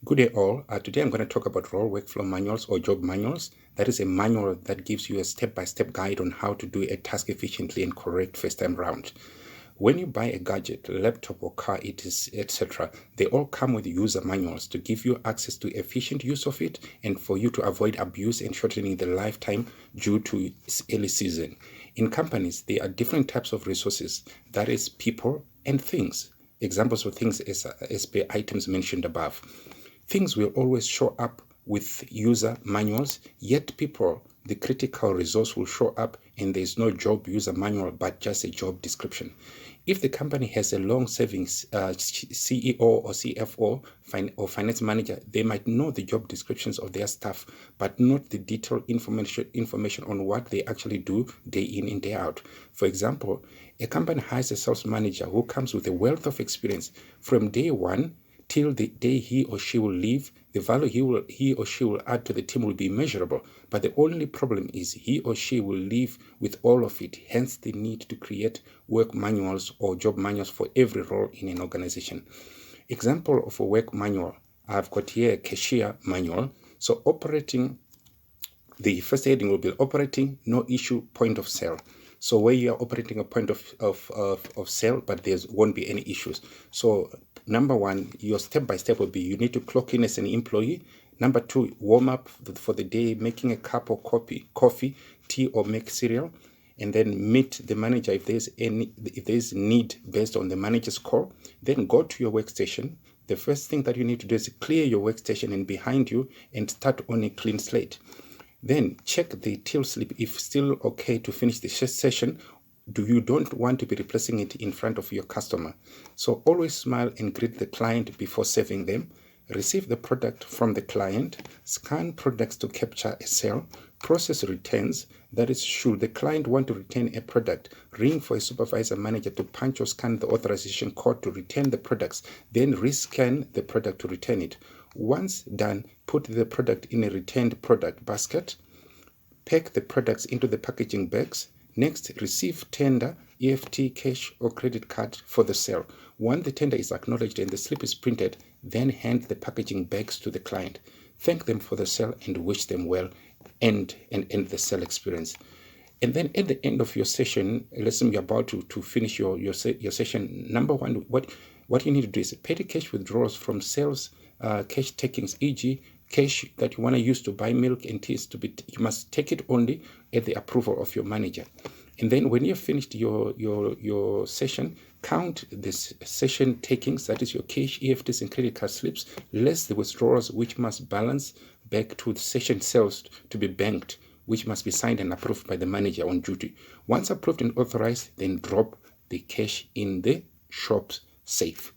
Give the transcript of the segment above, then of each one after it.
Good day all. Today I'm going to talk about role workflow manuals or job manuals. That is a manual that gives you a step-by-step guide on how to do a task efficiently and correct first time round. When you buy a gadget, laptop or car, etc., they all come with user manuals to give you access to efficient use of it and for you to avoid abuse and shortening the lifetime due to its early season. In companies, there are different types of resources, that is people and things. Examples of things as per items mentioned above. Things will always show up with user manuals, yet people, the critical resource, will show up and there's no job user manual but just a job description. If the company has a long-serving CEO or CFO or finance manager, they might know the job descriptions of their staff, but not the detailed information on what they actually do day in and day out. For example, a company hires a sales manager who comes with a wealth of experience from day one till the day he or she will leave. The value he or she will add to the team will be measurable, but the only problem is he or she will leave with all of it, hence the need to create work manuals or job manuals for every role in an organization. Example of a work manual, I've got here a cashier manual. So operating, the first heading will be operating, no issue, point of sale. So where you are operating a point of sale, but there won't be any issues. So number one, your step-by-step will be you need to clock in as an employee. Number two, warm up for the day, making a cup of coffee, tea, or make cereal. And then meet the manager if there's need based on the manager's call. Then go to your workstation. The first thing that you need to do is clear your workstation and behind you and start on a clean slate. Then check the till slip if still okay to finish the session. You don't want to be replacing it in front of your customer. So always smile and greet the client before serving them. Receive the product from the client. Scan products to capture a sale. Process returns. That is, should the client want to return a product, ring for a supervisor manager to punch or scan the authorization code to return the products, then rescan the product to return it. Once done, put the product in a returned product basket. Pack the products into the packaging bags. Next, receive tender, EFT, cash, or credit card for the sale. Once the tender is acknowledged and the slip is printed, then hand the packaging bags to the client. Thank them for the sale and wish them well and end the sale experience. And then at the end of your session, let's say you're about to finish your session, number one, what you need to do is petty cash withdrawals from sales, cash takings, e.g., cash that you want to use to buy milk and tea, you must take it only at the approval of your manager. And then when you've finished your session, count this session takings, that is your cash, EFTs, and credit card slips, less the withdrawals, which must balance back to the session sales to be banked, which must be signed and approved by the manager on duty. Once approved and authorized, then drop the cash in the shop's safe.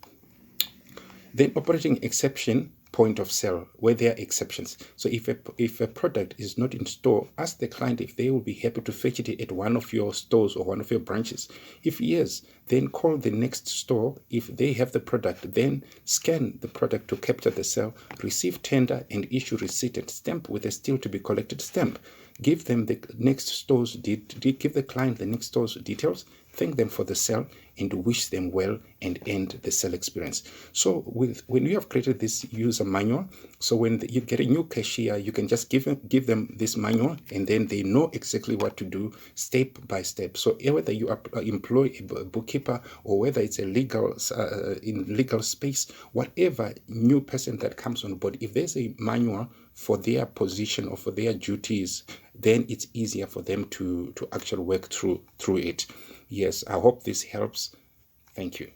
Then operating exception, point of sale, where there are exceptions. So if a product is not in store, ask the client if they will be happy to fetch it at one of your stores or one of your branches. If yes, then call the next store. If they have the product, then scan the product to capture the sale, receive tender and issue receipt and stamp with a still to be collected stamp. Give them the next store's give the client the next store's details, thank them for the sale, and wish them well and end the sale experience. So when you have created this user manual, so when you get a new cashier, you can just give them this manual and then they know exactly what to do step by step. So whether you employ a bookkeeper or whether it's a in legal space, whatever new person that comes on board, if there's a manual for their position or for their duties, then it's easier for them to actually work through it. Yes, I hope this helps. Thank you.